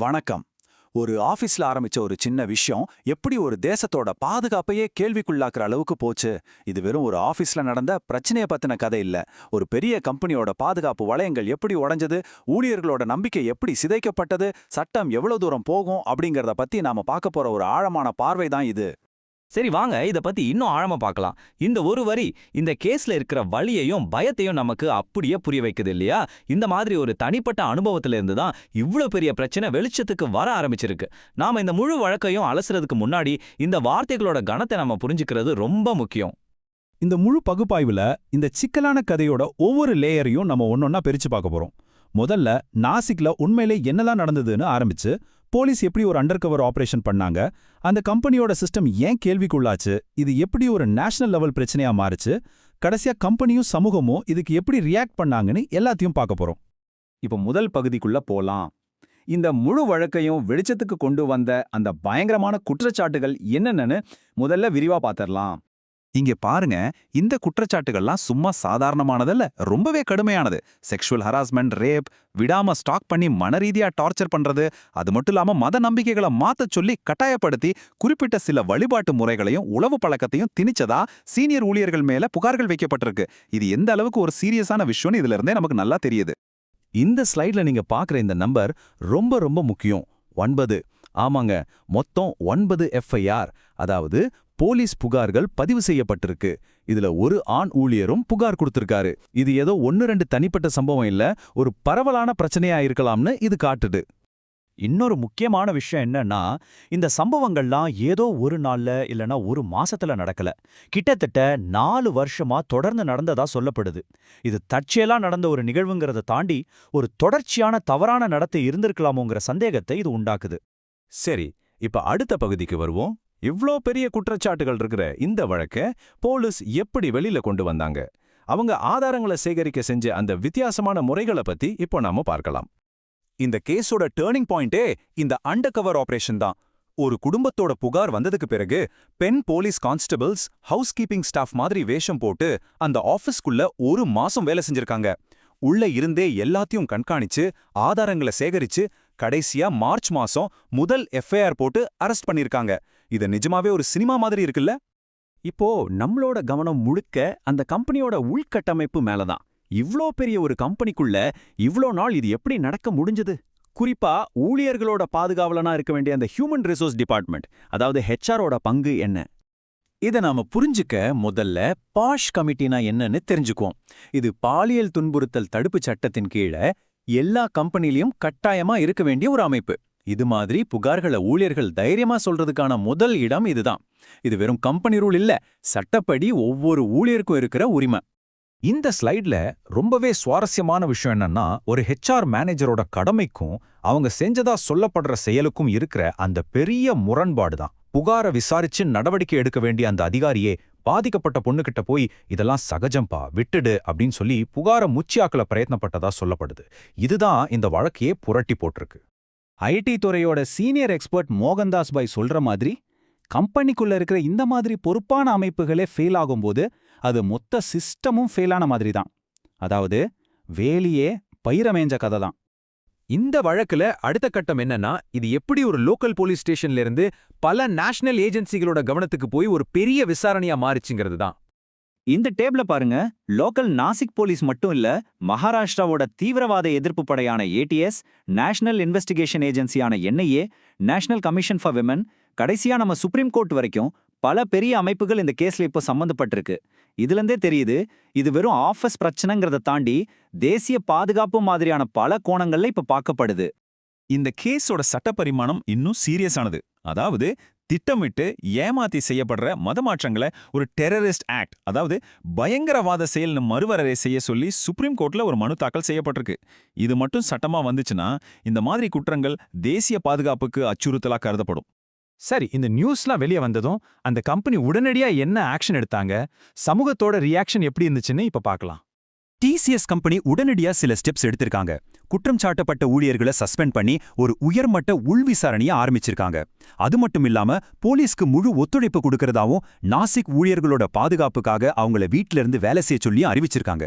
வணக்கம். ஒரு ஆபீஸ்ல ஆரம்பிச்ச ஒரு சின்ன விஷயம் எப்படி ஒரு தேசத்தோட பாதுகாப்பையே கேள்விக்குள்ளாக்குற அளவுக்கு போச்சு. இது வெறும் ஒரு ஆபீஸ்ல நடந்த பிரச்சனைய பத்தின கதை இல்ல. ஒரு பெரிய கம்பெனியோட பாதுகாப்பு வளையங்கள் எப்படி உடைஞ்சது, ஊழியர்களோட நம்பிக்கை எப்படி சிதைக்கப்பட்டது, சட்டம் எவ்வளவு தூரம் போகும் அப்படிங்கறத பத்தி நாம பார்க்க போற ஒரு ஆழமான பார்வை தான் இது. சரி வாங்க இத பத்தி இன்னும் ஆழமா பார்க்கலாம். இந்த ஒரு வரி இந்த கேஸ்ல இருக்கிற வலியையும் பயத்தையும் நமக்கு அப்படியே புரிய வைக்குது இல்லையா? இந்த மாதிரி ஒரு தனிப்பட்ட அனுபவத்துல இருந்து தான் இவ்ளோ பெரிய பிரச்சனை வெளிச்சத்துக்கு வர ஆரம்பிச்சிருக்கு. நாம இந்த முழு வழக்கையும் அலசுறதுக்கு முன்னாடி இந்த வார்த்தைகளோட கணத்தை நம்ம புரிஞ்சுக்கிறது ரொம்ப முக்கியம். இந்த முழு பகுப்பாய்வுல இந்த சிக்கலான கதையோட ஒவ்வொரு லேயரையும் நம்ம ஒன்னொன்னா பிரிச்சு பார்க்க போறோம். முதல்ல நாசிக்ல உண்மையிலே என்னெல்லாம் நடந்ததுன்னு ஆரம்பிச்சு, போலீஸ் எப்படி ஒரு அண்டர் கவர் ஆபரேஷன் பண்ணாங்க, அந்த கம்பெனியோட சிஸ்டம் ஏன் கேள்விக்குள்ளாச்சு, இது எப்படி ஒரு நேஷனல் லெவல் பிரச்சனையா மாறுச்சு, கடைசியா கம்பெனியும் சமூகமும் இதுக்கு எப்படி ரியாக்ட் பண்ணாங்கன்னு எல்லாத்தையும் பார்க்க போறோம். இப்போ முதல் பகுதிக்குள்ள போலாம். இந்த முழு வழக்கையும் வெளிச்சத்துக்கு கொண்டு வந்த அந்த பயங்கரமான குற்றச்சாட்டுகள் என்னென்னு முதல்ல விரிவா பார்த்திடலாம். இங்க பாருங்க, இந்த குற்றச்சாட்டுகள்லாம் சும்மா சாதாரணமானதல்ல, ரொம்பவே கடுமையானது. செக்ஷுவல் ஹராஸ்மெண்ட், ரேப், விடாம ஸ்டாக் பண்ணி மனரீதியா டார்ச்சர் பண்றது, அது மட்டும் இல்லாம மத நம்பிக்கைகளை மாத்தச் சொல்லி கட்டாயப்படுத்தி குறிப்பிட்ட சில வழிபாட்டு முறைகளையும் உளவு பழக்கத்தையும் திணிச்சதா சீனியர் ஊழியர்கள் மேல புகார்கள் வைக்கப்பட்டிருக்கு. இது எந்த அளவுக்கு ஒரு சீரியஸான விஷயம்னு இதுல இருந்தே நமக்கு நல்லா தெரியுது. இந்த ஸ்லைட்ல நீங்க பார்க்குற இந்த நம்பர் ரொம்ப ரொம்ப முக்கியம். 9. ஆமாங்க, மொத்தம் 9 எஃப்ஐஆர், அதாவது போலீஸ் புகார்கள் பதிவு செய்யப்பட்டிருக்கு. இதுல ஒரு ஆண் ஊழியரும் புகார் கொடுத்திருக்காரு. இது ஏதோ 1-2 தனிப்பட்ட சம்பவம் இல்ல, ஒரு பரவலான பிரச்சனையா இருக்கலாம்னு இது காட்டுது. இன்னொரு முக்கியமான விஷயம் என்னன்னா, இந்த சம்பவங்கள்லாம் ஏதோ ஒரு நாள்ல இல்லனா ஒரு மாசத்துல நடக்கல. கிட்டத்தட்ட 4 வருஷமா தொடர்ந்து நடந்ததா சொல்லப்படுது. இது தற்செயலா நடந்த ஒரு நிகழ்வுங்கிறத தாண்டி ஒரு தொடர்ச்சியான தவறான நடத்தை இருந்திருக்கலாமோங்கிற சந்தேகத்தை இது உண்டாக்குது. சரி, இப்ப அடுத்த பகுதிக்கு வருவோம். இவ்ளோ பெரிய குற்றச்சாட்டுகள் இருக்கிற இந்த வழக்க போலீஸ் எப்படி வெளியில கொண்டு வந்தாங்க, அவங்க ஆதாரங்களை சேகரிக்க செஞ்ச அந்த வித்தியாசமான முறைகளை பத்தி இப்போ நாம பார்க்கலாம். இந்த கேஸோட டேர்னிங் பாயிண்டே இந்த அண்டர் கவர் ஆபரேஷன் தான். ஒரு குடும்பத்தோட புகார் வந்ததுக்கு பிறகு பெண் police constables house keeping staff மாதிரி வேஷம் போட்டு அந்த ஆபீஸ்க்குள்ள ஒரு மாசம் வேலை செஞ்சிருக்காங்க. உள்ள இருந்தே எல்லாத்தையும் கண்காணிச்சு ஆதாரங்களை சேகரிச்சு கடைசியா மார்ச் மாசம் முதல் எஃப்ஐஆர் போட்டு அரெஸ்ட் பண்ணிருக்காங்க. இது நிஜமாவே ஒரு சினிமா மாதிரி இருக்குல்ல? இப்போ நம்மளோட கவனம் முழுக்க அந்த கம்பெனியோட உள்கட்டமைப்பு மேலதான். இவ்ளோ பெரிய ஒரு கம்பெனிக்குள்ள இவ்ளோ நாள் இது எப்படி நடக்க முடிஞ்சது? குறிப்பா ஊழியர்களோட பாதுகாவலனா இருக்க வேண்டிய அந்த ஹியூமன் ரிசோர்ஸ் டிபார்ட்மெண்ட், அதாவது ஹெச்ஆரோட பங்கு என்ன? இதை நாம புரிஞ்சுக்க முதல்ல பாஷ் கமிட்டினா என்னன்னு தெரிஞ்சுக்குவோம். இது பாலியல் துன்புறுத்தல் தடுப்பு சட்டத்தின் கீழே எல்லா கம்பெனிலையும் கட்டாயமா இருக்க வேண்டிய ஒரு அமைப்பு. இது மாதிரி புகார்களை ஊழியர்கள் தைரியமா சொல்றதுக்கான முதல் இடம் இதுதான். இது வெறும் கம்பெனி ரூல் இல்ல, சட்டப்படி ஒவ்வொரு ஊழியருக்கும் இருக்கிற உரிமை. இந்த ஸ்லைட்ல ரொம்பவே சுவாரஸ்யமான விஷயம் என்னன்னா, ஒரு ஹெச்ஆர் மேனேஜரோட கடமைக்கும் அவங்க செஞ்சதா சொல்லப்படுற செயலுக்கும் இருக்கிற அந்த பெரிய முரண்பாடு தான். புகாரை விசாரிச்சு நடவடிக்கை எடுக்க வேண்டிய அந்த அதிகாரியே பாதிக்கப்பட்ட பொண்ணுகிட்ட போய் இதெல்லாம் சகஜம்பா விட்டுடு அப்படின்னு சொல்லி புகாரை முச்சியாக்கல பிரயத்னப்பட்டதா சொல்லப்படுது. இதுதான் இந்த வழக்கையே புரட்டி போட்டிருக்கு. ஐடி துறையோட சீனியர் எக்ஸ்பர்ட் மோகன்தாஸ் பாய் சொல்ற மாதிரி, கம்பெனிக்குள்ள இருக்கிற இந்த மாதிரி பொறுப்பான அமைப்புகளே ஃபெயில் ஆகும்போது அது மொத்த சிஸ்டமும் ஃபெயிலான மாதிரி தான். அதாவது வேலியே பயிரமேஞ்ச கதை தான். இந்த வழக்குல அடுத்த கட்டம் என்னன்னா, இது எப்படி ஒரு லோக்கல் போலீஸ் ஸ்டேஷன்ல இருந்து பல நேஷனல் ஏஜென்சிகளோட கவனத்துக்கு போய் ஒரு பெரிய விசாரணையா மாறிச்சுங்கிறது தான். இந்த டேபிள பாருங்க, லோக்கல் நாசிக் போலீஸ் மட்டும் இல்ல, மகாராஷ்டிராவோட தீவிரவாத எதிர்ப்பு படையான ஏடிஎஸ், நேஷனல் இன்வெஸ்டிகேஷன் ஏஜென்சியான NIA, national commission for women, கடைசியா நம்ம சுப்ரீம் கோர்ட் வரைக்கும் பல பெரிய அமைப்புகள் இந்த கேஸ்ல இப்போ சம்பந்தப்பட்டிருக்கு. இதுலேருந்தே தெரியுது, இது வெறும் ஆஃபீஸ் பிரச்சனைங்கிறத தாண்டி தேசிய பாதுகாப்பு மாதிரியான பல கோணங்கள்ல இப்ப பார்க்கப்படுது. இந்த கேஸோட சட்ட பரிமாணம் இன்னும் சீரியஸானது. அதாவது திட்டமிட்டு ஏமாத்தி செய்யப்படுற மதமாற்றங்களை ஒரு டெரரிஸ்ட் ஆக்ட், அதாவது பயங்கரவாத செயல்னு மறுவரையறை செய்ய சொல்லி சுப்ரீம் கோர்ட்ல ஒரு மனு தாக்கல் செய்யப்பட்டிருக்கு. இது மட்டும் சட்டமா வந்துச்சுன்னா இந்த மாதிரி குற்றங்கள் தேசிய பாதுகாப்புக்கு அச்சுறுத்தலா கருதப்படும். சரி, இந்த நியூஸ்லாம் வெளியே வந்ததும் அந்த கம்பெனி உடனடியா என்ன ஆக்ஷன் எடுத்தாங்க, சமூகத்தோட ரியாக்ஷன் எப்படி இருந்துச்சுன்னு இப்ப பார்க்கலாம். டிசிஎஸ் கம்பெனி உடனடியா சில ஸ்டெப்ஸ் எடுத்திருக்காங்க. குற்றம் சாட்டப்பட்ட ஊழியர்களை சஸ்பெண்ட் பண்ணி ஒரு உயர்மட்ட உள்விசாரணையை ஆரம்பிச்சிருக்காங்க. அது மட்டும் இல்லாம போலீஸ்க்கு முழு ஒத்துழைப்பு கொடுக்கறதாவும் நாசிக் ஊழியர்களோட பாதுகாப்புக்காக அவங்கள வீட்டில இருந்து வேலை செய்ய சொல்லி அறிவிச்சிருக்காங்க.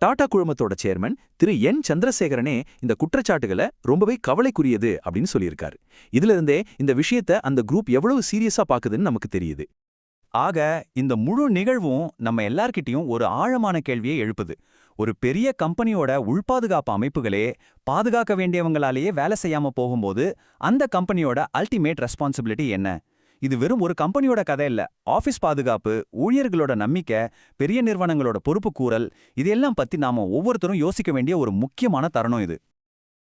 டாடா குழுமத்தோட சேர்மன் திரு என் சந்திரசேகரனே இந்த குற்றச்சாட்டுகளை ரொம்பவே கவலைக்குரியது அப்படின்னு சொல்லியிருக்காரு. இதுல இருந்தே இந்த விஷயத்த அந்த குரூப் எவ்வளவு சீரியஸா பாக்குதுன்னு நமக்கு தெரியுது. ஆக இந்த முழு நிகழ்வும் நம்ம எல்லார்கிட்டயும் ஒரு ஆழமான கேள்வியை எழுப்புது. ஒரு பெரிய கம்பெனியோட உள்பாதுகாப்பு அமைப்புகளே பாதுகாக்க வேண்டியவங்களாலேயே வேலை செய்யாம போகும்போது அந்த கம்பெனியோட அல்டிமேட் ரெஸ்பான்சிபிலிட்டி என்ன? இது வெறும் ஒரு கம்பெனியோட கதை இல்ல. ஆபீஸ் பாதுகாப்பு, ஊழியர்களோட நம்பிக்கை, பெரிய நிறுவனங்களோட பொறுப்பு கூறல், இதெல்லாம் பத்தி நாம ஒவ்வொருத்தரும் யோசிக்க வேண்டிய ஒரு முக்கியமான தருணம் இது.